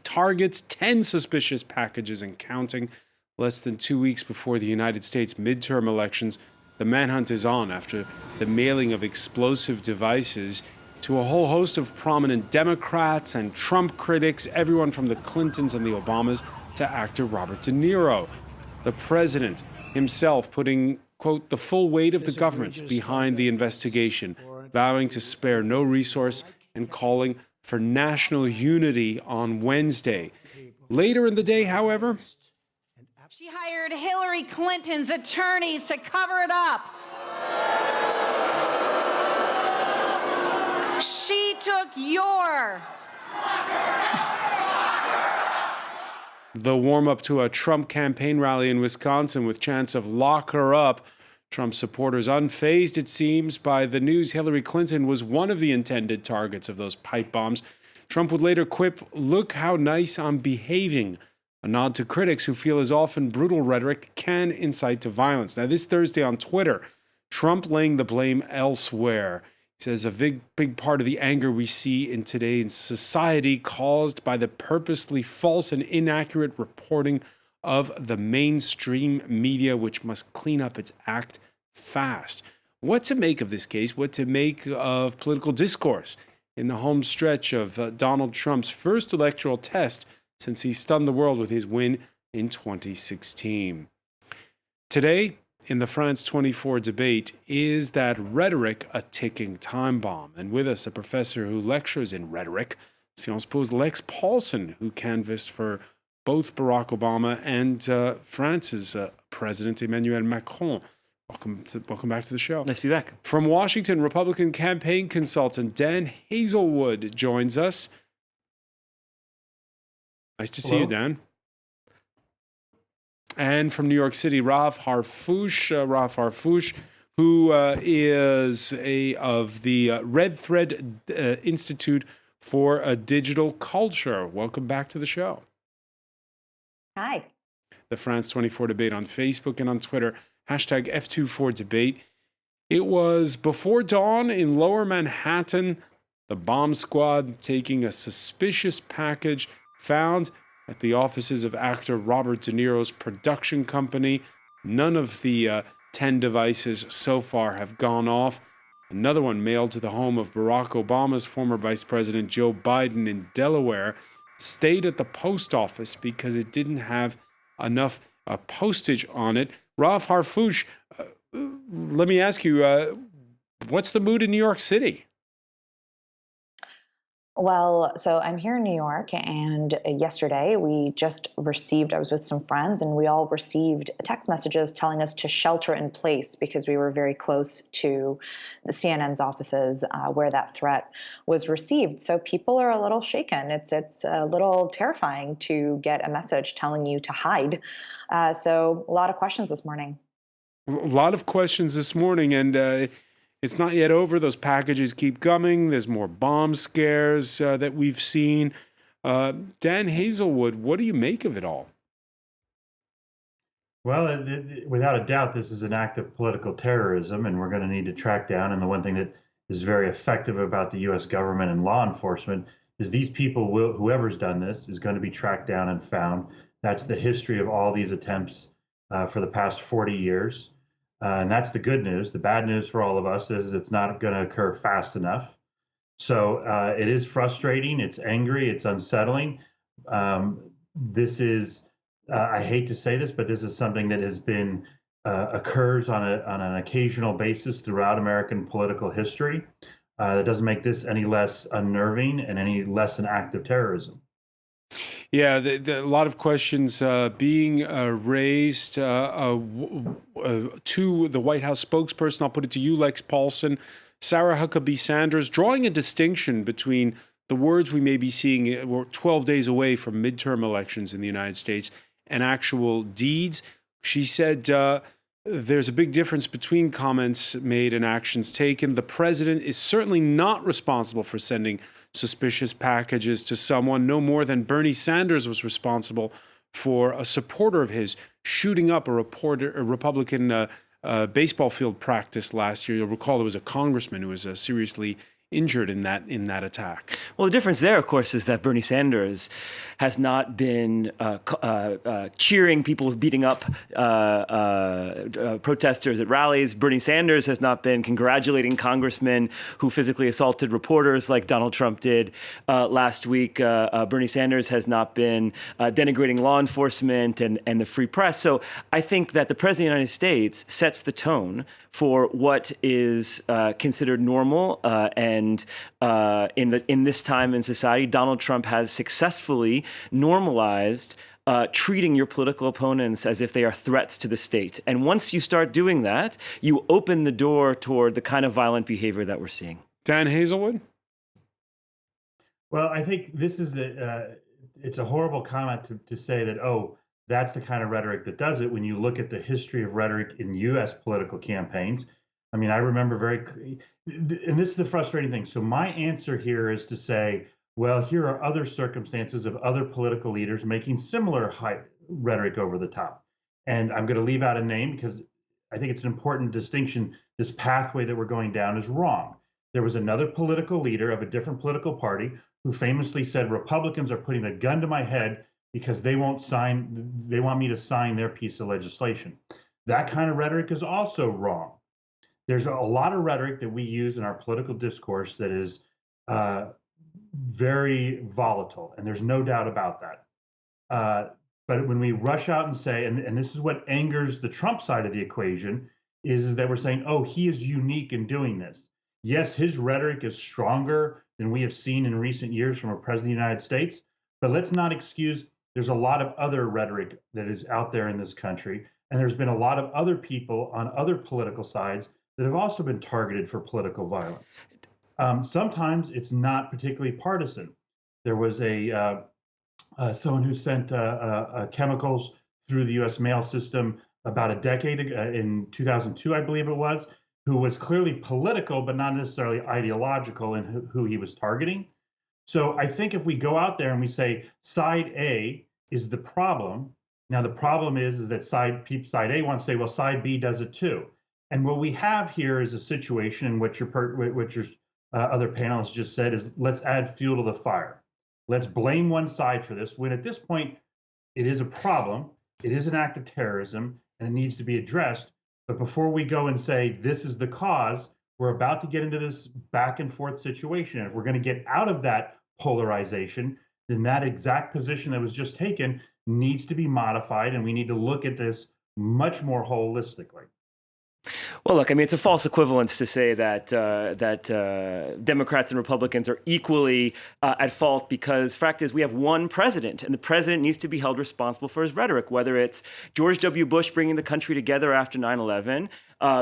targets, 10 suspicious packages and counting. Less than 2 weeks before the United States midterm elections, the manhunt is on after the mailing of explosive devices to a whole host of prominent Democrats and Trump critics, everyone from the Clintons and the Obamas to actor Robert De Niro. The president himself putting, quote, the full weight of the government behind the investigation, vowing to spare no resource and calling for national unity on Wednesday. Later in the day, however, she hired Hillary Clinton's attorneys to cover it up. She took your... The warm-up to a Trump campaign rally in Wisconsin with chants of "lock her up." Trump supporters unfazed, it seems, by the news Hillary Clinton was one of the intended targets of those pipe bombs. Trump would later quip, "Look how nice I'm behaving," a nod to critics who feel his often brutal rhetoric can incite to violence. Now, this Thursday on Twitter, Trump laying the blame elsewhere. He says a big part of the anger we see in today's society caused by the purposely false and inaccurate reporting of the mainstream media, which must clean up its act fast. What to make of this case? What to make of political discourse in the home stretch of Donald Trump's first electoral test since he stunned the world with his win in 2016. Today, in the France24 Debate, is that rhetoric a ticking time bomb? And with us, a professor who lectures in rhetoric, Sciences Po's Lex Paulson, who canvassed for both Barack Obama and France's President Emmanuel Macron. Welcome back to the show. Nice to be back. From Washington, Republican campaign consultant Dan Hazelwood joins us. Nice to see you, Dan. And from New York City, Rav Harfouch, who is of the Red Thread Institute for Digital Culture. Welcome back to the show. Hi. The France24 Debate on Facebook and on Twitter, hashtag F24Debate. It was before dawn in Lower Manhattan, the bomb squad taking a suspicious package found at the offices of actor Robert De Niro's production company. None of the 10 devices so far have gone off. Another one mailed to the home of Barack Obama's former Vice President Joe Biden in Delaware stayed at the post office because it didn't have enough postage on it. Rav Harfouch, let me ask you, what's the mood in New York City? Well, so I'm here in New York, and yesterday we just received, I was with some friends, and we all received text messages telling us to shelter in place because we were very close to the CNN's offices where that threat was received. So people are a little shaken. It's a little terrifying to get a message telling you to hide. So a lot of questions this morning. A lot of questions this morning, and it's not yet over. Those packages keep coming. There's more bomb scares that we've seen. Dan Hazelwood, what do you make of it all? Well, without a doubt, this is an act of political terrorism, and we're going to need to track down. And the one thing that is very effective about the U.S. government and law enforcement is these people, whoever's done this, is going to be tracked down and found. That's the history of all these attempts for the past 40 years. And that's the good news. The bad news for all of us is it's not going to occur fast enough. So it is frustrating. It's angry. It's unsettling. This is, I hate to say this, but this is something that has been occurs on an occasional basis throughout American political history. That doesn't make this any less unnerving and any less an act of terrorism. Yeah, a lot of questions being raised to the White House spokesperson. I'll put it to you, Lex Paulson. Sarah Huckabee Sanders drawing a distinction between the words we may be seeing. We're 12 days away from midterm elections in the United States and actual deeds. She said there's a big difference between comments made and actions taken. The president is certainly not responsible for sending suspicious packages to someone, no more than Bernie Sanders was responsible for a supporter of his shooting up a Republican baseball field practice last year. You'll recall there was a congressman who was seriously injured in that attack. Well, the difference there, of course, is that Bernie Sanders has not been cheering people beating up protesters at rallies. Bernie Sanders has not been congratulating congressmen who physically assaulted reporters like Donald Trump did last week. Bernie Sanders has not been denigrating law enforcement and the free press. So I think that the President of the United States sets the tone for what is considered normal and in this time in society. Donald Trump has successfully normalized treating your political opponents as if they are threats to the state. And once you start doing that, you open the door toward the kind of violent behavior that we're seeing. Dan Hazelwood? Well, I think this is it's a horrible comment to say that, oh, that's the kind of rhetoric that does it when you look at the history of rhetoric in U.S. political campaigns. I mean, I remember and this is the frustrating thing. So my answer here is to say, well, here are other circumstances of other political leaders making similar rhetoric over the top. And I'm going to leave out a name because I think it's an important distinction. This pathway that we're going down is wrong. There was another political leader of a different political party who famously said, Republicans are putting a gun to my head because they want me to sign their piece of legislation. That kind of rhetoric is also wrong. There's a lot of rhetoric that we use in our political discourse that is very volatile, and there's no doubt about that. But when we rush out and say, and this is what angers the Trump side of the equation, is that we're saying, oh, he is unique in doing this. Yes, his rhetoric is stronger than we have seen in recent years from a president of the United States, but let's not excuse there's a lot of other rhetoric that is out there in this country, and there's been a lot of other people on other political sides that have also been targeted for political violence. Sometimes it's not particularly partisan. There was someone who sent chemicals through the U.S. mail system about a decade ago, in 2002, I believe it was, who was clearly political, but not necessarily ideological in who he was targeting. So I think if we go out there and we say side A is the problem, now the problem is that side A wants to say, well, side B does it too. And what we have here is a situation in which your other panelists just said is, let's add fuel to the fire. Let's blame one side for this, when at this point, it is a problem, it is an act of terrorism, and it needs to be addressed. But before we go and say this is the cause, we're about to get into this back and forth situation. And if we're going to get out of that polarization, then that exact position that was just taken needs to be modified, and we need to look at this much more holistically. Well, look, I mean, it's a false equivalence to say that Democrats and Republicans are equally at fault, because fact is we have one president, and the president needs to be held responsible for his rhetoric, whether it's George W. Bush bringing the country together after 9/11,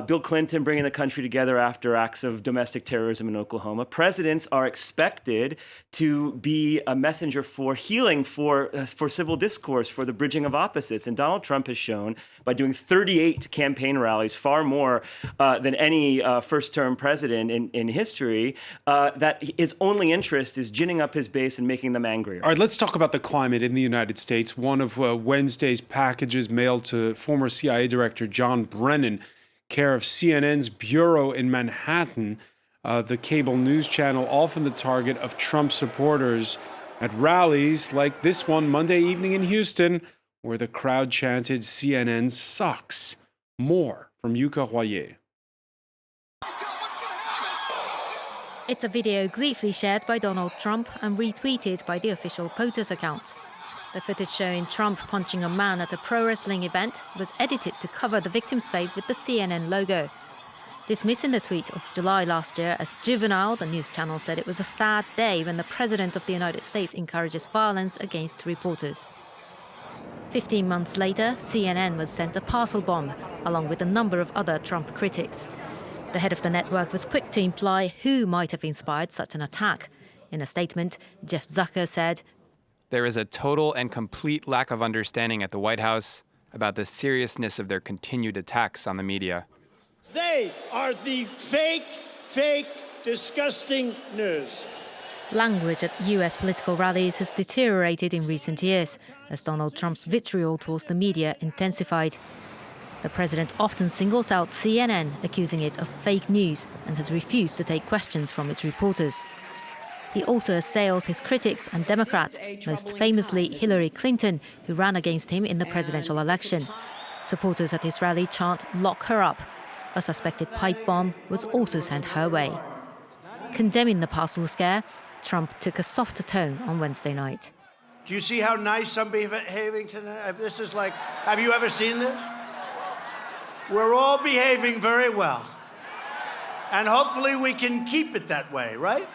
Bill Clinton bringing the country together after acts of domestic terrorism in Oklahoma. Presidents are expected to be a messenger for healing, for civil discourse, for the bridging of opposites. And Donald Trump has shown by doing 38 campaign rallies, far more than any first-term president in history, that his only interest is ginning up his base and making them angrier. All right, let's talk about the climate in the United States. One of Wednesday's packages mailed to former CIA Director John Brennan, care of CNN's bureau in Manhattan, the cable news channel, often the target of Trump supporters at rallies like this one Monday evening in Houston, where the crowd chanted, "CNN sucks." More from Yuka Royer. It's a video gleefully shared by Donald Trump and retweeted by the official POTUS account. The footage showing Trump punching a man at a pro wrestling event was edited to cover the victim's face with the CNN logo. Dismissing the tweet of July last year as juvenile, the news channel said it was a sad day when the President of the United States encourages violence against reporters. 15 months later, CNN was sent a parcel bomb, along with a number of other Trump critics. The head of the network was quick to imply who might have inspired such an attack. In a statement, Jeff Zucker said, "There is a total and complete lack of understanding at the White House about the seriousness of their continued attacks on the media." They are the fake, disgusting news. Language at US political rallies has deteriorated in recent years as Donald Trump's vitriol towards the media intensified. The president often singles out CNN, accusing it of fake news, and has refused to take questions from its reporters. He also assails his critics and Democrats, most famously Hillary Clinton, who ran against him in the presidential election. Supporters at his rally chant, "Lock her up." A suspected pipe bomb was also sent her way. Condemning the parcel scare, Trump took a softer tone on Wednesday night. Do you see how nice I'm behaving today? This is like, have you ever seen this? We're all behaving very well. And hopefully we can keep it that way, right?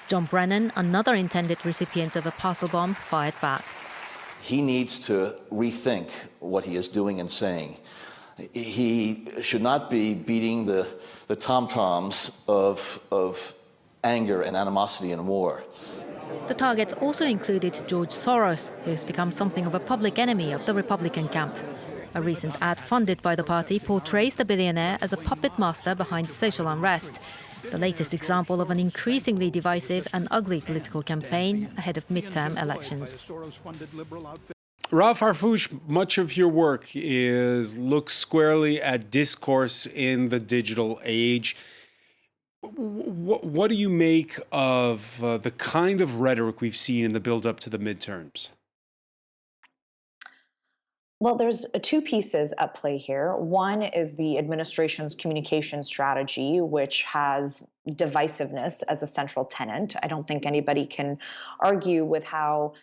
John Brennan, another intended recipient of a parcel bomb, fired back. He needs to rethink what he is doing and saying. He should not be beating the tom-toms of anger and animosity and war. The targets also included George Soros, who has become something of a public enemy of the Republican camp. A recent ad funded by the party portrays the billionaire as a puppet master behind social unrest, the latest example of an increasingly divisive and ugly political campaign ahead of midterm elections. Ralph Harfouche, much of your work looks squarely at discourse in the digital age. What do you make of the kind of rhetoric we've seen in the build-up to the midterms? Well, there's two pieces at play here. One is the administration's communication strategy, which has divisiveness as a central tenet. I don't think anybody can argue with how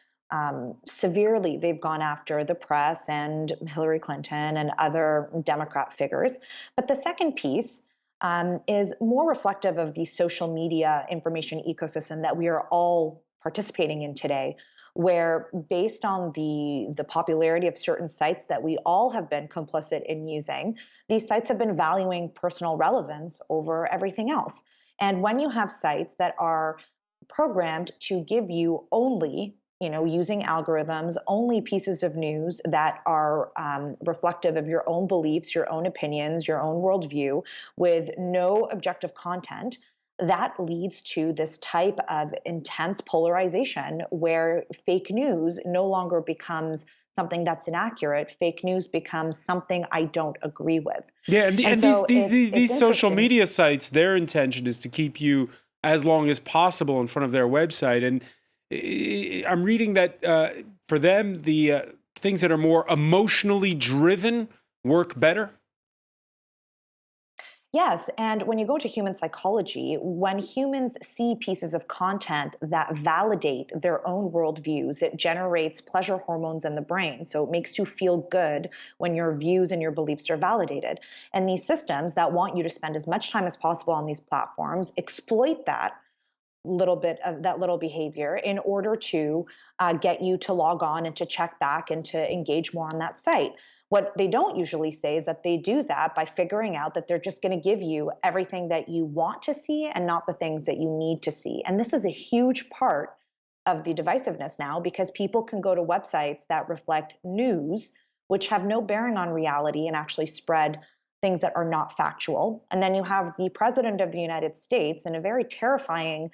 severely they've gone after the press and Hillary Clinton and other Democrat figures. But the second piece is more reflective of the social media information ecosystem that we are all participating in today, where based on the popularity of certain sites that we all have been complicit in using, these sites have been valuing personal relevance over everything else. And when you have sites that are programmed to give you only, using algorithms, only pieces of news that are reflective of your own beliefs, your own opinions, your own worldview, with no objective content, that leads to this type of intense polarization where fake news no longer becomes something that's inaccurate. Fake news becomes something I don't agree with. Yeah, and so these social media sites, their intention is to keep you as long as possible in front of their website. And I'm reading that for them, the things that are more emotionally driven work better. Yes, and when you go to human psychology, when humans see pieces of content that validate their own worldviews, it generates pleasure hormones in the brain. So it makes you feel good when your views and your beliefs are validated. And these systems that want you to spend as much time as possible on these platforms exploit that little bit of that little behavior in order to get you to log on and to check back and to engage more on that site. What they don't usually say is that they do that by figuring out that they're just going to give you everything that you want to see and not the things that you need to see. And this is a huge part of the divisiveness now, because people can go to websites that reflect news, which have no bearing on reality and actually spread things that are not factual. And then you have the president of the United States in a very terrifying,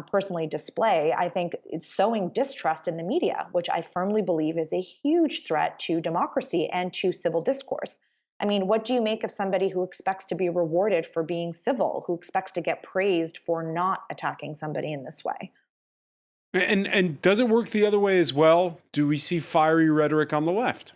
personally display, I think it's sowing distrust in the media, which I firmly believe is a huge threat to democracy and to civil discourse. I mean, what do you make of somebody who expects to be rewarded for being civil, who expects to get praised for not attacking somebody in this way? And does it work the other way as well? Do we see fiery rhetoric on the left?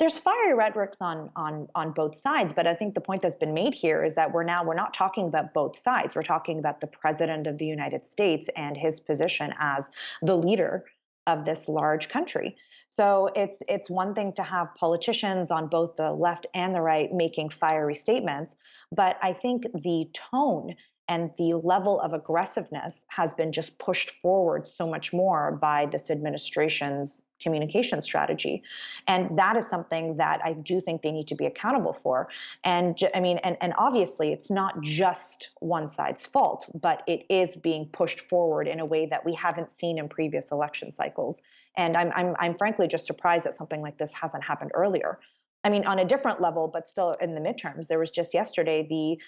There's fiery rhetoric on both sides, but I think the point that's been made here is that we're not talking about both sides. We're talking about the president of the United States and his position as the leader of this large country. So it's one thing to have politicians on both the left and the right making fiery statements, but I think the tone and the level of aggressiveness has been just pushed forward so much more by this administration's communication strategy. And that is something that I do think they need to be accountable for. And I mean, and obviously it's not just one side's fault, but it is being pushed forward in a way that we haven't seen in previous election cycles. And I'm frankly just surprised that something like this hasn't happened earlier. I mean, on a different level, but still in the midterms, there was just yesterday the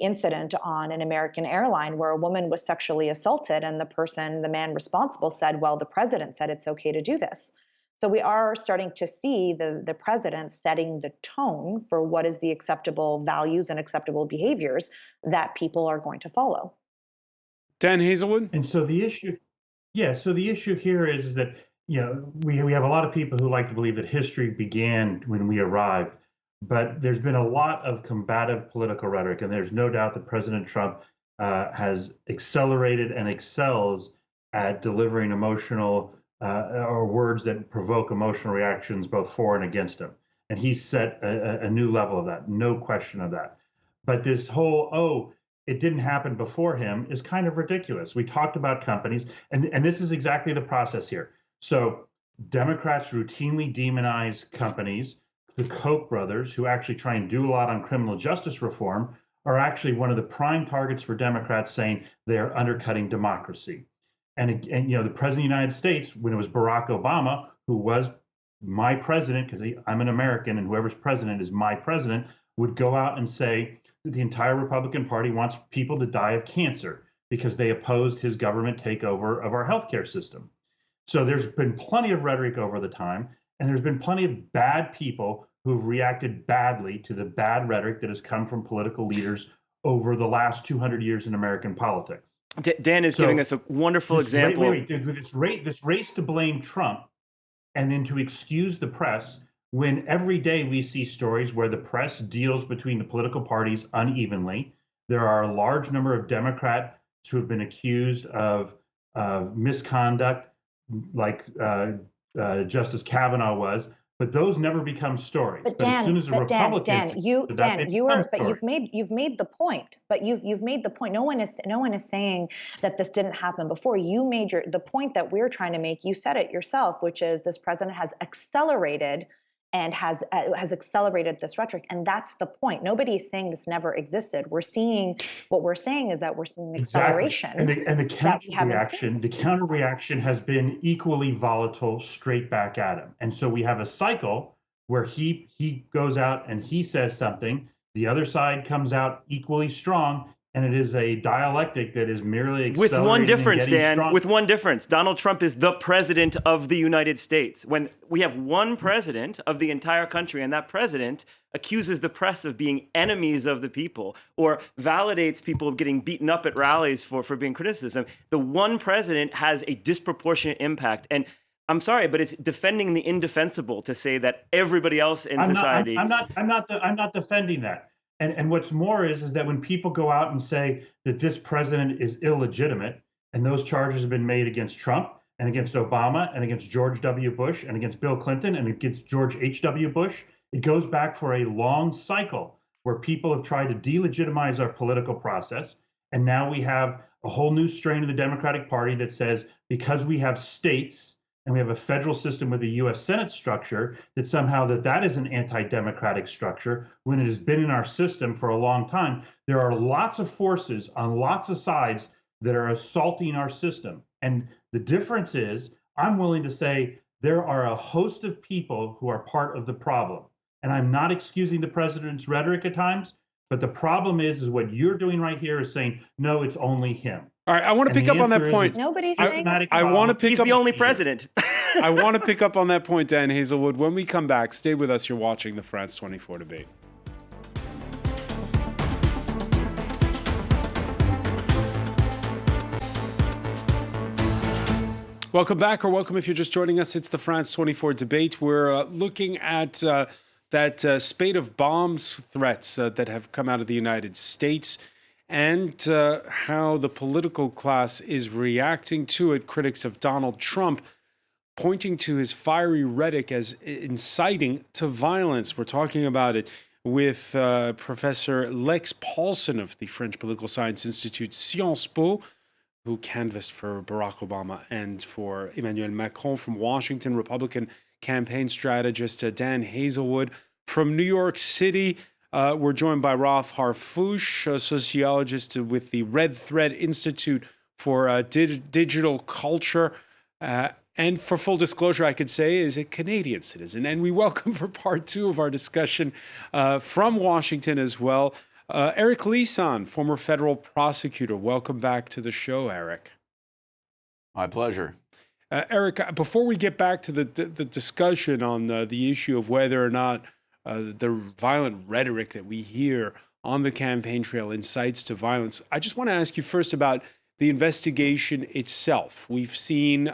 incident on an American airline where a woman was sexually assaulted, and the man responsible said, well, the president said it's okay to do this. So we are starting to see the president setting the tone for what is the acceptable values and acceptable behaviors that people are going to follow. Dan Hazelwood? And so the issue, yeah, so the issue here is that, we have a lot of people who like to believe that history began when we arrived, but there's been a lot of combative political rhetoric, and there's no doubt that President Trump has accelerated and excels at delivering emotional or words that provoke emotional reactions both for and against him. And he's set a new level of that, no question of that. But this whole, it didn't happen before him is kind of ridiculous. We talked about companies, and this is exactly the process here. So Democrats routinely demonize companies. The Koch brothers, who actually try and do a lot on criminal justice reform, are actually one of the prime targets for Democrats, saying they are undercutting democracy. And the President of the United States, when it was Barack Obama, who was my president, because I'm an American and whoever's president is my president, would go out and say that the entire Republican Party wants people to die of cancer because they opposed his government takeover of our healthcare system. So there's been plenty of rhetoric over the time, and there's been plenty of bad people who've reacted badly to the bad rhetoric that has come from political leaders over the last 200 years in American politics. Dan is giving us a wonderful example. This race to blame Trump and then to excuse the press, when every day we see stories where the press deals between the political parties unevenly. There are a large number of Democrats who have been accused of misconduct, like Justice Kavanaugh was, but those never become stories. But Dan, as soon as a Republican, you've made the point. But you've made the point. No one is saying that this didn't happen before. You made the point that we're trying to make. You said it yourself, which is this president has accelerated and has accelerated this rhetoric, and that's the point. Nobody is saying this never existed. What we're saying is that we're seeing an acceleration. And the counter reaction has been equally volatile, straight back at him. And so we have a cycle where he goes out and he says something, the other side comes out equally strong, and it is a dialectic that is merely with one difference, Dan. Strong. With one difference, Donald Trump is the president of the United States. When we have one president of the entire country, and that president accuses the press of being enemies of the people, or validates people getting beaten up at rallies for being criticism, the one president has a disproportionate impact. And I'm sorry, but it's defending the indefensible to say that everybody else in society. I'm not defending that. And what's more is that when people go out and say that this president is illegitimate, and those charges have been made against Trump and against Obama and against George W. Bush and against Bill Clinton and against George H.W. Bush, it goes back for a long cycle where people have tried to delegitimize our political process. And now we have a whole new strain of the Democratic Party that says, because we have states and we have a federal system with a U.S. Senate structure, that somehow that is an anti-democratic structure, when it has been in our system for a long time. There are lots of forces on lots of sides that are assaulting our system. And the difference is, I'm willing to say there are a host of people who are part of the problem. And I'm not excusing the president's rhetoric at times, but the problem is what you're doing right here is saying, no, it's only him. All right, I want to pick up on that point. Nobody's saying I want to pick He's up. the only president. I want to pick up on that point, Dan Hazelwood. When we come back, stay with us. You're watching the France24 Debate. Welcome back, or welcome if you're just joining us. It's the France24 Debate. We're looking at that spate of bombs threats that have come out of the United States, and how the political class is reacting to it. Critics of Donald Trump pointing to his fiery rhetoric as inciting to violence. We're talking about it with Professor Lex Paulson of the French Political Science Institute, Sciences Po, who canvassed for Barack Obama and for Emmanuel Macron, from Washington, Republican campaign strategist Dan Hazelwood. From New York City, we're joined by Ralph Harfouche, a sociologist with the Red Thread Institute for Digital Culture. And for full disclosure, I could say, is a Canadian citizen. And we welcome for part two of our discussion from Washington as well, Eric Leeson, former federal prosecutor. Welcome back to the show, Eric. My pleasure. Eric, before we get back to the discussion on the issue of whether or not the violent rhetoric that we hear on the campaign trail incites to violence, I just want to ask you first about the investigation itself. We've seen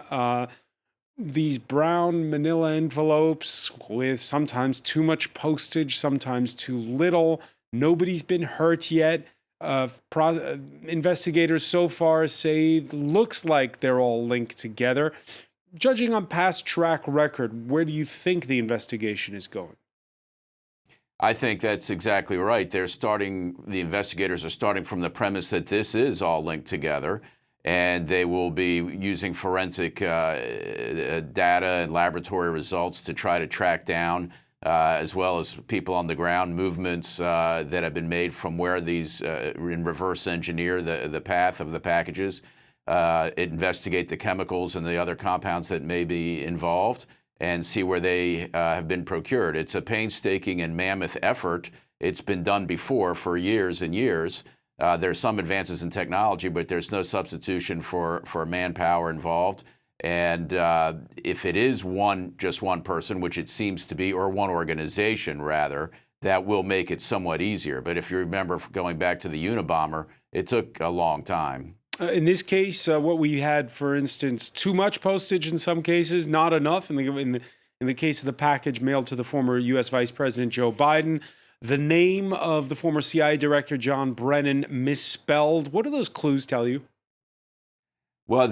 these brown manila envelopes with sometimes too much postage, sometimes too little. Nobody's been hurt yet. Investigators so far say looks like they're all linked together. Judging on past track record, where do you think the investigation is going? I think that's exactly right. The investigators are starting from the premise that this is all linked together, and they will be using forensic data and laboratory results to try to track down, as well as people on the ground, movements that have been made from where these, in reverse engineer the path of the packages, investigate the chemicals and the other compounds that may be involved, and see where they have been procured. It's a painstaking and mammoth effort. It's been done before for years and years. There's some advances in technology, but there's no substitution for manpower involved. And if it is just one person, which it seems to be, or one organization rather, that will make it somewhat easier. But if you remember going back to the Unabomber, it took a long time. In this case, what we had, for instance, too much postage in some cases, not enough. In the case of the package mailed to the former U.S. Vice President Joe Biden, the name of the former CIA director John Brennan misspelled. What do those clues tell you? Well,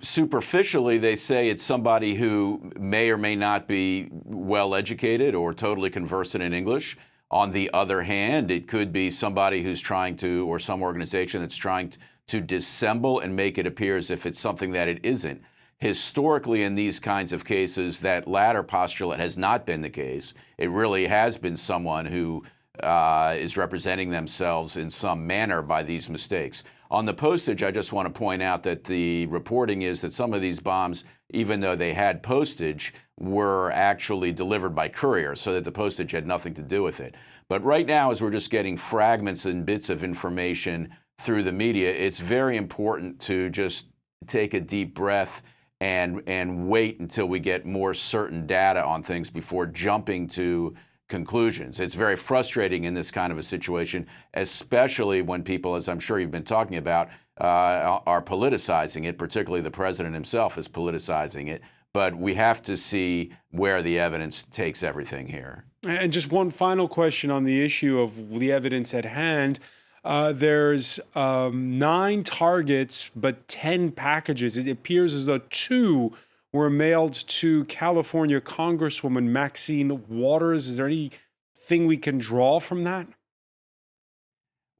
superficially, they say it's somebody who may or may not be well educated or totally conversant in English. On the other hand, it could be somebody who's trying to, or some organization that's trying to dissemble and make it appear as if it's something that it isn't. Historically, in these kinds of cases, that latter postulate has not been the case. It really has been someone who is representing themselves in some manner by these mistakes. On the postage, I just want to point out that the reporting is that some of these bombs, even though they had postage, were actually delivered by courier, so that the postage had nothing to do with it. But right now, as we're just getting fragments and bits of information through the media, it's very important to just take a deep breath and wait until we get more certain data on things before jumping to conclusions. It's very frustrating in this kind of a situation, especially when people, as I'm sure you've been talking about, are politicizing it, particularly the president himself is politicizing it. But we have to see where the evidence takes everything here. And just one final question on the issue of the evidence at hand. There's 9 targets, but 10 packages. It appears as though 2 were mailed to California Congresswoman Maxine Waters. Is there anything we can draw from that?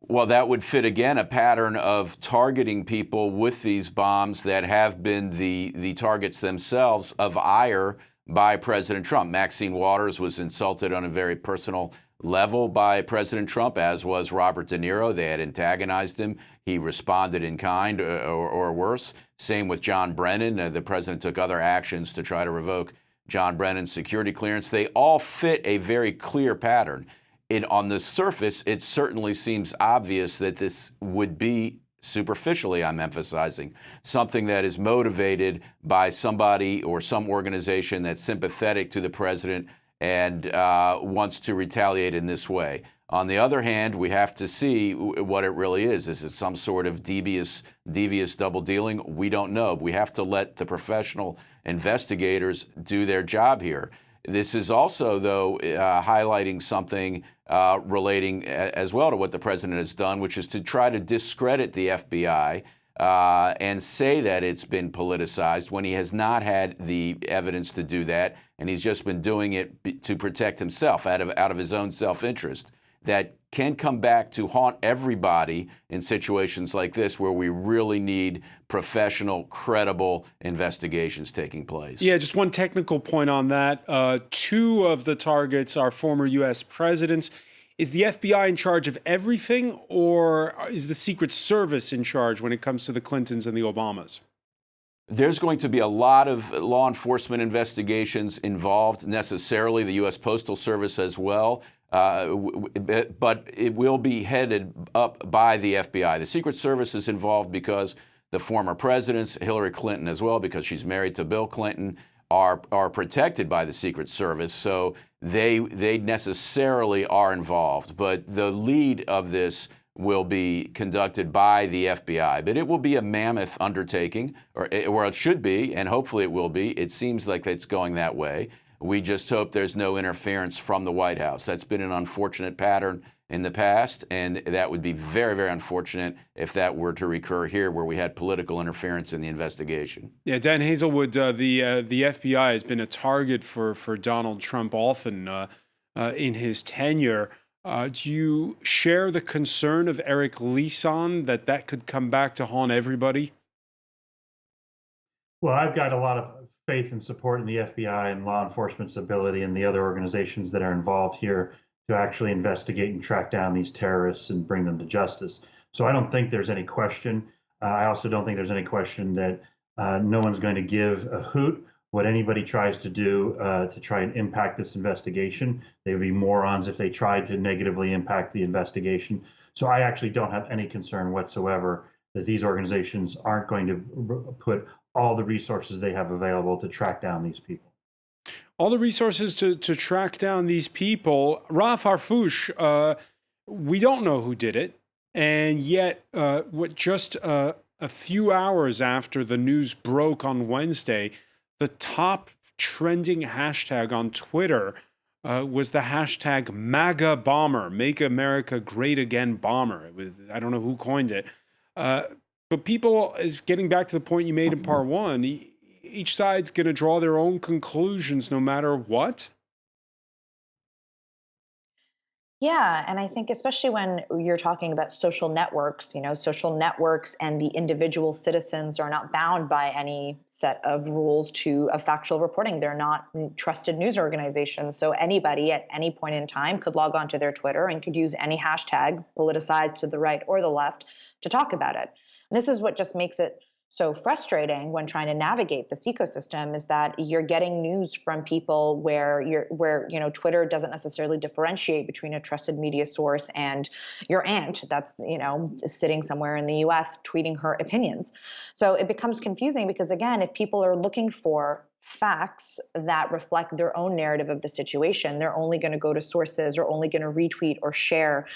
Well, that would fit, again, a pattern of targeting people with these bombs that have been the targets themselves of ire by President Trump. Maxine Waters was insulted on a very personal level by President Trump, as was Robert De Niro. They had antagonized him. He responded in kind or worse. Same with John Brennan. The president took other actions to try to revoke John Brennan's security clearance. They all fit a very clear pattern. On the surface, it certainly seems obvious that this would be, superficially I'm emphasizing, something that is motivated by somebody or some organization that's sympathetic to the president and wants to retaliate in this way. On the other hand, we have to see what it really is. Is it some sort of devious double dealing? We don't know. We have to let the professional investigators do their job here. This is also, though, highlighting something relating as well to what the president has done, which is to try to discredit the FBI and say that it's been politicized when he has not had the evidence to do that, and he's just been doing it to protect himself out of his own self-interest. That can come back to haunt everybody in situations like this, where we really need professional, credible investigations taking place. Yeah, just one technical point on that. 2 of the targets are former U.S. presidents. Is the FBI in charge of everything, or is the Secret Service in charge when it comes to the Clintons and the Obamas? There's going to be a lot of law enforcement investigations involved, necessarily the U.S. Postal Service as well. But it will be headed up by the FBI. The Secret Service is involved because The former presidents, Hillary Clinton as well, because she's married to Bill Clinton, are protected by the Secret Service, so they necessarily are involved. But the lead of this will be conducted by the FBI. But it will be a mammoth undertaking, or it should be, and hopefully it will be. It seems like it's going that way. We just hope there's no interference from the White House. That's been an unfortunate pattern in the past, and that would be very, very unfortunate if that were to recur here, where we had political interference in the investigation. Yeah, Dan Hazelwood, the FBI has been a target for Donald Trump often in his tenure. Do you share the concern of Eric Leeson that could come back to haunt everybody? Well, I've got a lot of faith and support in the FBI and law enforcement's ability and the other organizations that are involved here to actually investigate and track down these terrorists and bring them to justice. So I don't think there's any question. I also don't think there's any question that no one's going to give a hoot what anybody tries to do to try and impact this investigation. They would be morons if they tried to negatively impact the investigation. So I actually don't have any concern whatsoever that these organizations aren't going to put all the resources they have available to track down these people. All the resources to track down these people. Raf Harfouch, we don't know who did it. And yet, just a few hours after the news broke on Wednesday, the top trending hashtag on Twitter was the hashtag Magga Bomber, Make America Great Again Bomber. I don't know who coined it. But people, is getting back to the point you made in part one, each side's going to draw their own conclusions no matter what. Yeah, and I think especially when you're talking about social networks, social networks and the individual citizens are not bound by any set of rules of factual reporting. They're not trusted news organizations. So anybody at any point in time could log onto their Twitter and could use any hashtag, politicized to the right or the left, to talk about it. And this is what just makes it so frustrating when trying to navigate this ecosystem, is that you're getting news from people where Twitter doesn't necessarily differentiate between a trusted media source and your aunt that's sitting somewhere in the US tweeting her opinions. So it becomes confusing because, again, if people are looking for facts that reflect their own narrative of the situation, they're only going to go to sources or only going to retweet or share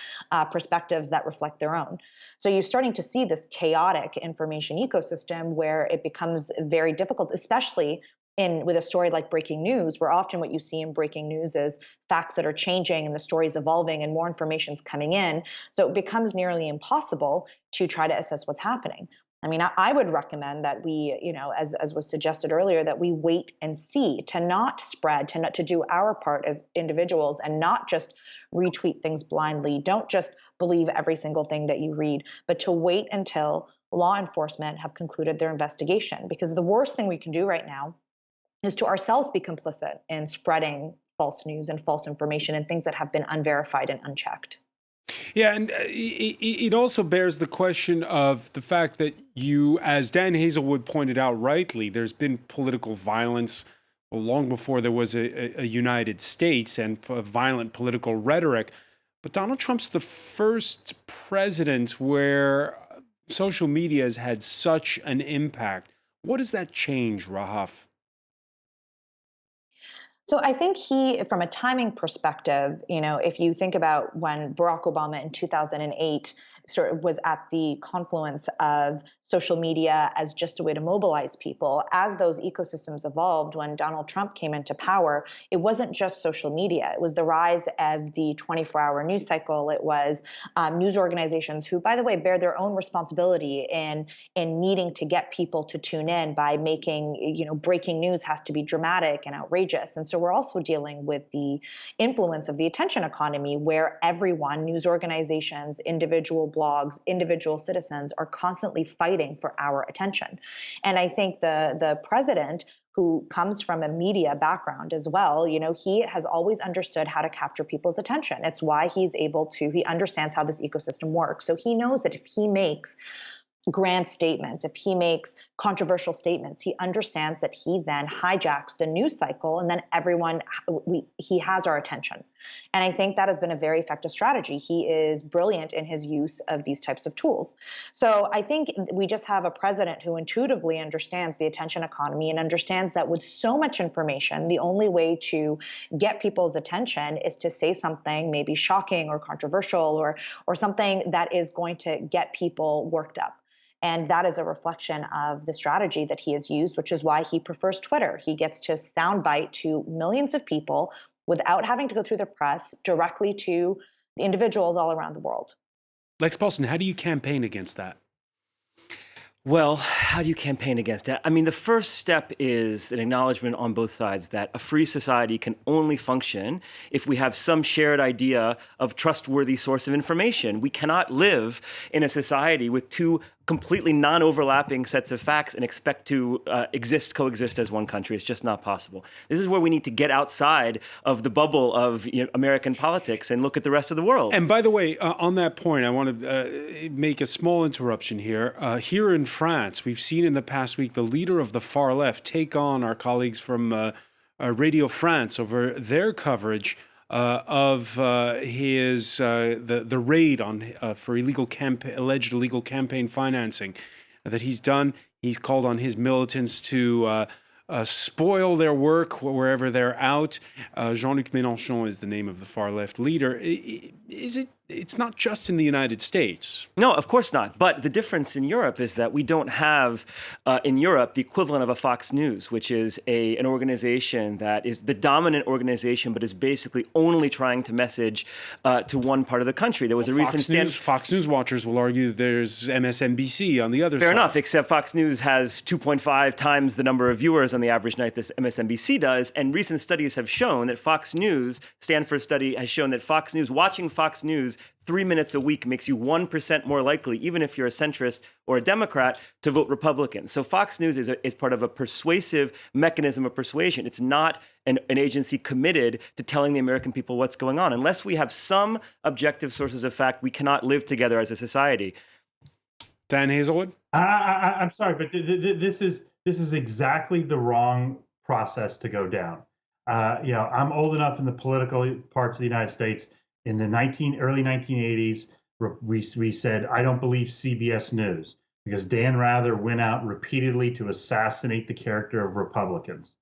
perspectives that reflect their own. So you're starting to see this chaotic information ecosystem where it becomes very difficult, especially with a story like breaking news, where often what you see in breaking news is facts that are changing and the story's evolving and more information's coming in. So it becomes nearly impossible to try to assess what's happening. I mean, I would recommend that we, as was suggested earlier, that we wait and see, to not spread, to do our part as individuals and not just retweet things blindly. Don't just believe every single thing that you read, but to wait until law enforcement have concluded their investigation. Because the worst thing we can do right now is to ourselves be complicit in spreading false news and false information and things that have been unverified and unchecked. Yeah, and it also bears the question of the fact that as Dan Hazelwood pointed out rightly, there's been political violence long before there was a United States and violent political rhetoric. But Donald Trump's the first president where social media has had such an impact. What does that change, Rahaf? So I think from a timing perspective, if you think about when Barack Obama in 2008 sort of was at the confluence of social media as just a way to mobilize people, as those ecosystems evolved, when Donald Trump came into power, it wasn't just social media. It was the rise of the 24-hour news cycle. It was news organizations who, by the way, bear their own responsibility in needing to get people to tune in by making, breaking news has to be dramatic and outrageous. And so we're also dealing with the influence of the attention economy, where everyone, news organizations, individual blogs, individual citizens, are constantly fighting for our attention. And I think the president, who comes from a media background as well, he has always understood how to capture people's attention. It's why he understands how this ecosystem works. So he knows that if he makes grand statements, if he makes controversial statements, he understands that he then hijacks the news cycle, and then he has our attention. And I think that has been a very effective strategy. He is brilliant in his use of these types of tools. So I think we just have a president who intuitively understands the attention economy and understands that with so much information, the only way to get people's attention is to say something maybe shocking or controversial or something that is going to get people worked up. And that is a reflection of the strategy that he has used, which is why he prefers Twitter. He gets to soundbite to millions of people without having to go through the press, directly to individuals all around the world. Lex Paulson, how do you campaign against that? Well, how do you campaign against it? I mean, the first step is an acknowledgement on both sides that a free society can only function if we have some shared idea of trustworthy source of information. We cannot live in a society with two completely non-overlapping sets of facts and expect to coexist as one country. It's just not possible. This is where we need to get outside of the bubble of American politics and look at the rest of the world. And by the way, on that point, I want to make a small interruption here. Here in France, we've seen in the past week the leader of the far left take on our colleagues from Radio France over their coverage of his the raid on for alleged illegal campaign financing that he's done. He's called on his militants to spoil their work wherever they're out. Jean-Luc Mélenchon is the name of the far left leader. It's not just in the United States. No, of course not. But the difference in Europe is that we don't have in Europe the equivalent of a Fox News, which is an organization that is the dominant organization, but is basically only trying to message to one part of the country. There was a recent Fox News watchers will argue there's MSNBC on the other side. Fair enough, except Fox News has 2.5 times the number of viewers on the average night that MSNBC does. And recent studies have shown that Fox News, Stanford study has shown that watching Fox News 3 minutes a week makes you 1% more likely, even if you're a centrist or a Democrat, to vote Republican. So Fox News is part of a persuasive mechanism of persuasion. It's not an agency committed to telling the American people what's going on. Unless we have some objective sources of fact, we cannot live together as a society. Dan Hazelwood? I'm sorry, but this is exactly the wrong process to go down. I'm old enough in the political parts of the United States. In the early 1980s, we said, I don't believe CBS News, because Dan Rather went out repeatedly to assassinate the character of Republicans.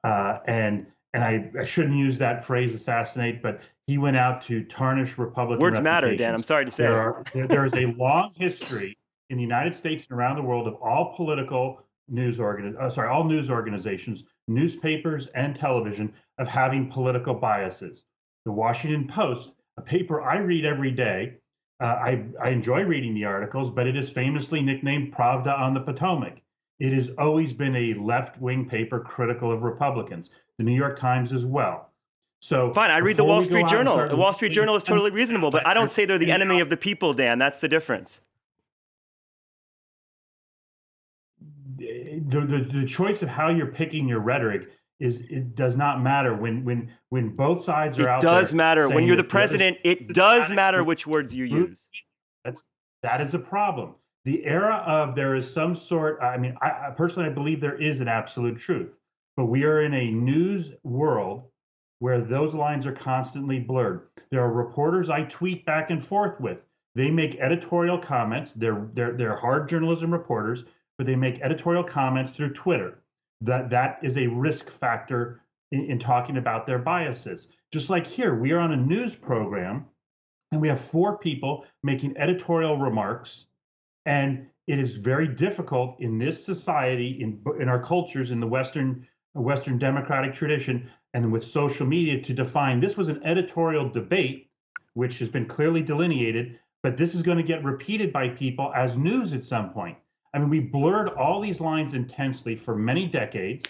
And I shouldn't use that phrase, assassinate, but he went out to tarnish Republican Words matter, reputations. Dan. I'm sorry to say. There is a long history in the United States and around the world of all news organizations, newspapers, and television of having political biases. The Washington Post, a paper I read every day. I enjoy reading the articles, but it is famously nicknamed Pravda on the Potomac. It has always been a left-wing paper critical of Republicans. The New York Times as well. So fine, I read the Wall Street Journal. The Wall Street Journal is totally reasonable, but I don't say they're the enemy of the people, Dan. That's the difference. The choice of how you're picking your rhetoric it does not matter when both sides are out there. It does matter when you're the president. It does matter which words you use. That is a problem. The era of there is some sort. I mean, I personally believe there is an absolute truth, but we are in a news world where those lines are constantly blurred. There are reporters I tweet back and forth with. They make editorial comments. They're hard journalism reporters, but they make editorial comments through Twitter. That is a risk factor in talking about their biases. Just like here, we are on a news program and we have 4 people making editorial remarks. And it is very difficult in this society, in our cultures, in the Western democratic tradition, and with social media to define this was an editorial debate, which has been clearly delineated, but this is going to get repeated by people as news at some point. I mean, we blurred all these lines intensely for many decades.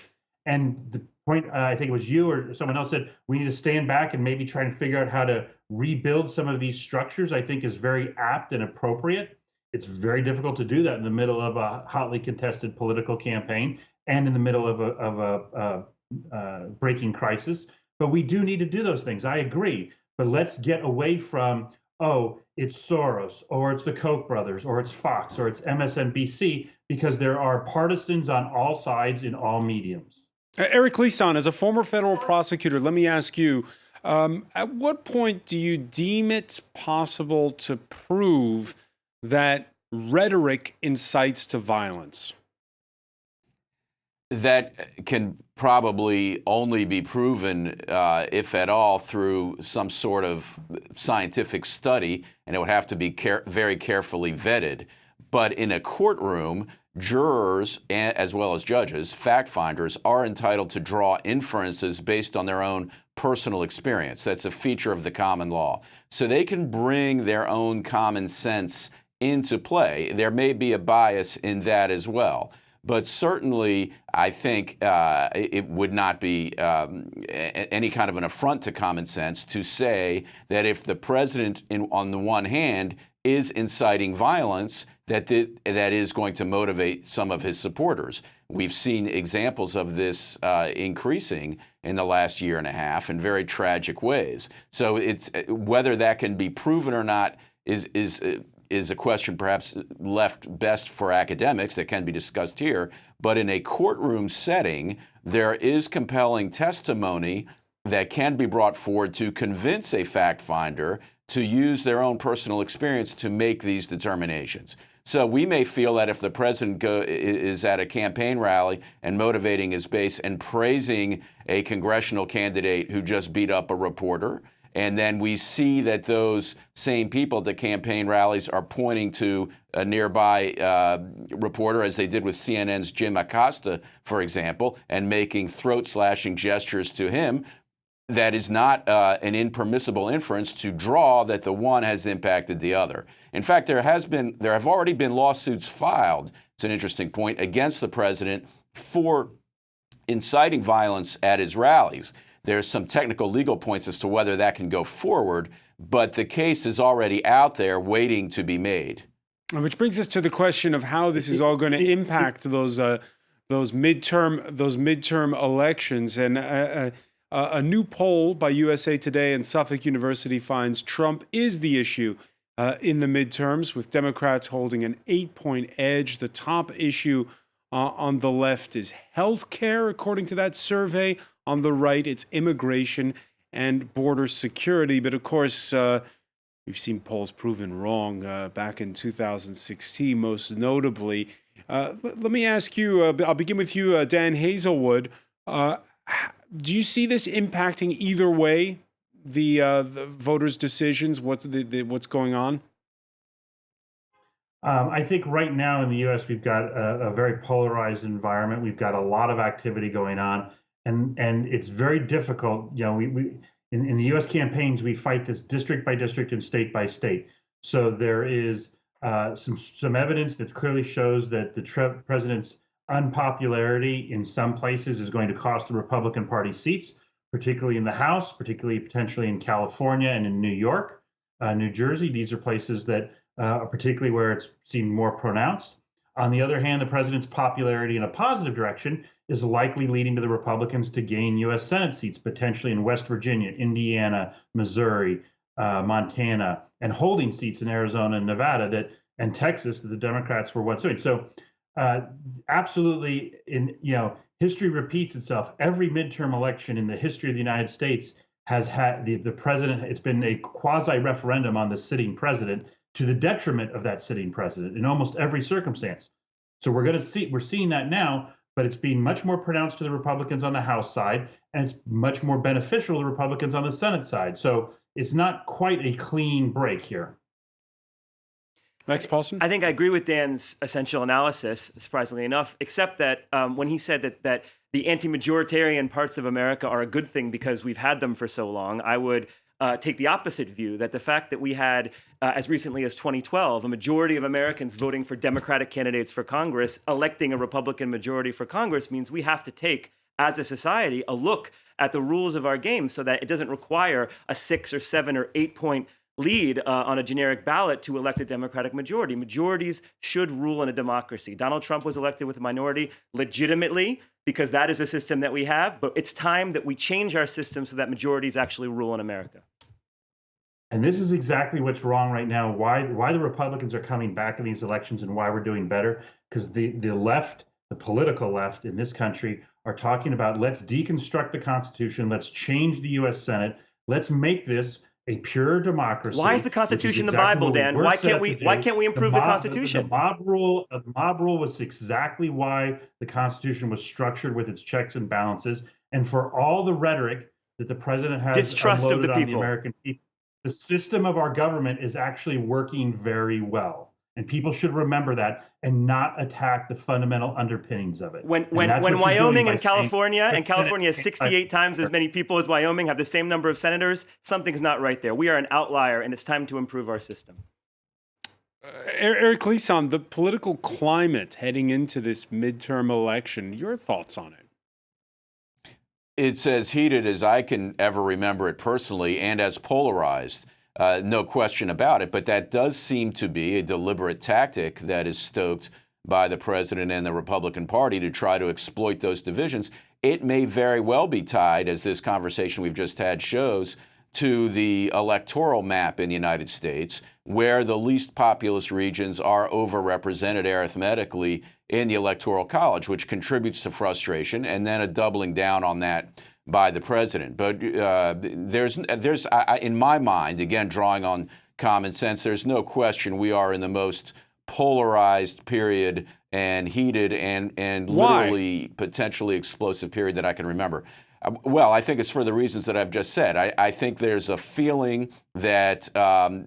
And the point, I think it was you or someone else said, we need to stand back and maybe try and figure out how to rebuild some of these structures, I think is very apt and appropriate. It's very difficult to do that in the middle of a hotly contested political campaign and in the middle of a breaking crisis. But we do need to do those things. I agree. But let's get away from, it's Soros, or it's the Koch brothers, or it's Fox, or it's MSNBC, because there are partisans on all sides in all mediums. Eric Leeson, as a former federal prosecutor, let me ask you, at what point do you deem it possible to prove that rhetoric incites to violence? That can probably only be proven, if at all, through some sort of scientific study, and it would have to be very carefully vetted. But in a courtroom, jurors, as well as judges, fact finders, are entitled to draw inferences based on their own personal experience. That's a feature of the common law. So they can bring their own common sense into play. There may be a bias in that as well. But certainly, I think it would not be any kind of an affront to common sense to say that if the president, on the one hand, is inciting violence, that is going to motivate some of his supporters. We've seen examples of this increasing in the last year and a half in very tragic ways. So it's whether that can be proven or not is a question perhaps left best for academics that can be discussed here. But in a courtroom setting, there is compelling testimony that can be brought forward to convince a fact finder to use their own personal experience to make these determinations. So we may feel that if the president is at a campaign rally and motivating his base and praising a congressional candidate who just beat up a reporter, and then we see that those same people at the campaign rallies are pointing to a nearby reporter, as they did with CNN's Jim Acosta, for example, and making throat-slashing gestures to him, that is not an impermissible inference to draw that the one has impacted the other. In fact, there have already been lawsuits filed, it's an interesting point, against the president for inciting violence at his rallies. There's some technical legal points as to whether that can go forward, but the case is already out there waiting to be made. Which brings us to the question of how this is all going to impact those midterm elections. And a new poll by USA Today and Suffolk University finds Trump is the issue in the midterms, with Democrats holding an 8-point edge. The top issue on the left is health care, according to that survey. On the right, it's immigration and border security. But of course, we've seen polls proven wrong back in 2016, most notably. Let me ask you, I'll begin with you, Dan Hazelwood. Do you see this impacting either way, the voters' decisions? What's going on? I think right now in the U.S. we've got a very polarized environment. We've got a lot of activity going on, and it's very difficult. You know, we in the U.S. campaigns we fight this district by district and state by state. So there is some evidence that clearly shows that the president's unpopularity in some places is going to cost the Republican Party seats, particularly in the House, particularly potentially in California and in New York, New Jersey. These are places that particularly where it's seen more pronounced. On the other hand, the president's popularity in a positive direction is likely leading to the Republicans to gain U.S. Senate seats, potentially in West Virginia, Indiana, Missouri, Montana, and holding seats in Arizona and Nevada and Texas that the Democrats were once doing. So absolutely, history repeats itself. Every midterm election in the history of the United States has had the president. It's been a quasi referendum on the sitting president to the detriment of that sitting president in almost every circumstance. So we're seeing that now, but it's being much more pronounced to the Republicans on the House side, and it's much more beneficial to the Republicans on the Senate side. So it's not quite a clean break here. Lex Paulson? I think I agree with Dan's essential analysis, surprisingly enough, except that when he said that the anti-majoritarian parts of America are a good thing because we've had them for so long, I would take the opposite view, that the fact that we had, as recently as 2012, a majority of Americans voting for Democratic candidates for Congress, electing a Republican majority for Congress, means we have to take, as a society, a look at the rules of our game so that it doesn't require a 6 or 7 or 8 point lead on a generic ballot to elect a Democratic majority. Majorities should rule in a democracy. Donald Trump was elected with a minority legitimately because that is a system that we have, but it's time that we change our system so that majorities actually rule in America. And this is exactly what's wrong right now. Why the Republicans are coming back in these elections and why we're doing better? Because the left, the political left in this country, are talking about let's deconstruct the Constitution, let's change the U.S. Senate, let's make this a pure democracy. Why is the Constitution the Bible, Dan? Why can't we improve the Constitution? The mob rule was exactly why the Constitution was structured with its checks and balances, and for all the rhetoric that the president has Distrust of the on the people. American people. The system of our government is actually working very well. And people should remember that and not attack the fundamental underpinnings of it. When Wyoming and California has 68 times as many people as Wyoming, have the same number of senators, something's not right there. We are an outlier, and it's time to improve our system. Eric Leeson, the political climate heading into this midterm election, your thoughts on it? It's as heated as I can ever remember it personally, and as polarized. No question about it, but that does seem to be a deliberate tactic that is stoked by the president and the Republican Party to try to exploit those divisions. It may very well be tied, as this conversation we've just had shows, to the electoral map in the United States, where the least populous regions are overrepresented arithmetically in the Electoral College, which contributes to frustration, and then a doubling down on that by the president. But there's in my mind, again, drawing on common sense, there's no question we are in the most polarized period and heated and literally potentially explosive period that I can remember. Well, I think it's for the reasons that I've just said. I think there's a feeling that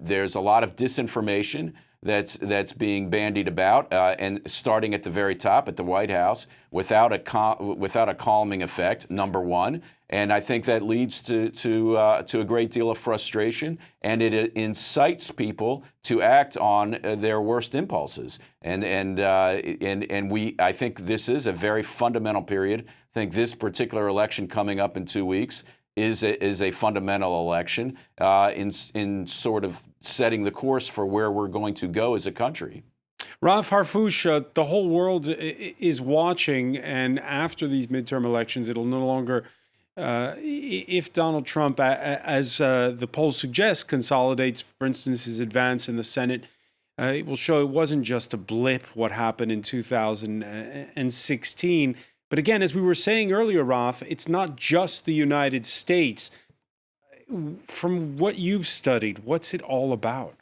there's a lot of disinformation that's being bandied about, and starting at the very top at the White House without a calming effect, number one. And I think that leads to a great deal of frustration, and it incites people to act on their worst impulses. I think this is a very fundamental period. I think this particular election coming up in 2 weeks is a fundamental election in sort of setting the course for where we're going to go as a country. Rav Harfouch, the whole world is watching, and after these midterm elections, it'll no longer, if Donald Trump, as the polls suggest, consolidates, for instance, his advance in the Senate, it will show it wasn't just a blip, what happened in 2016. But again, as we were saying earlier, Rav, it's not just the United States. From what you've studied, what's it all about?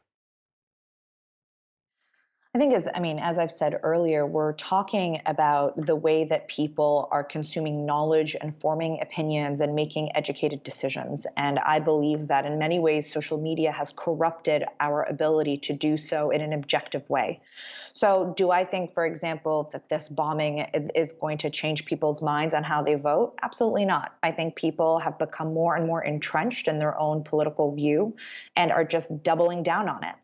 I think, as I've said earlier, we're talking about the way that people are consuming knowledge and forming opinions and making educated decisions. And I believe that in many ways, social media has corrupted our ability to do so in an objective way. So do I think, for example, that this bombing is going to change people's minds on how they vote? Absolutely not. I think people have become more and more entrenched in their own political view and are just doubling down on it.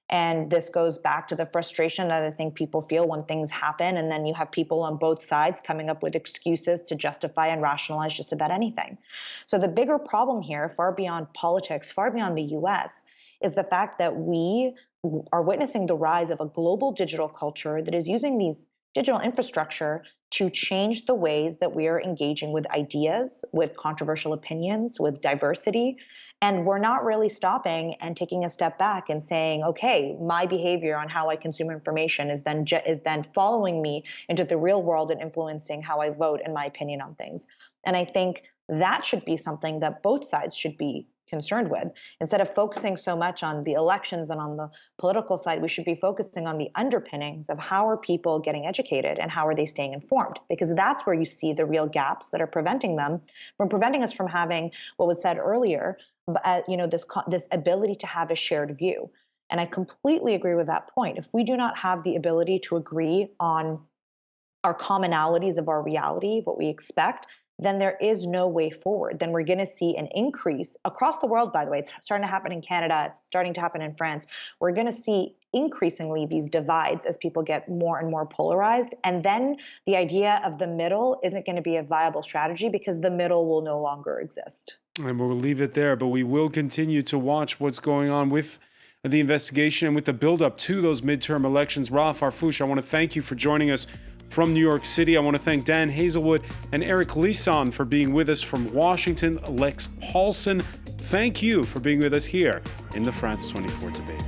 And this goes back to the frustration that I think people feel when things happen, and then you have people on both sides coming up with excuses to justify and rationalize just about anything. So the bigger problem here, far beyond politics, far beyond the US, is the fact that we are witnessing the rise of a global digital culture that is using these digital infrastructure to change the ways that we are engaging with ideas, with controversial opinions, with diversity. And we're not really stopping and taking a step back and saying, okay, my behavior on how I consume information is then following me into the real world and influencing how I vote and my opinion on things. And I think that should be something that both sides should be concerned with. Instead of focusing so much on the elections and on the political side, we should be focusing on the underpinnings of how are people getting educated and how are they staying informed, because that's where you see the real gaps that are preventing us from having what was said earlier, this ability to have a shared view. And I completely agree with that point. If we do not have the ability to agree on our commonalities of our reality, what we expect, then there is no way forward. Then we're going to see an increase across the world, by the way. It's starting to happen in Canada. It's starting to happen in France. We're going to see increasingly these divides as people get more and more polarized. And then the idea of the middle isn't going to be a viable strategy because the middle will no longer exist. And we'll leave it there, but we will continue to watch what's going on with the investigation and with the buildup to those midterm elections. Rav Harfouch, I want to thank you for joining us from New York City. I want to thank Dan Hazelwood and Eric Leeson for being with us from Washington. Lex Paulson, Thank you for being with us here in the France 24 Debate.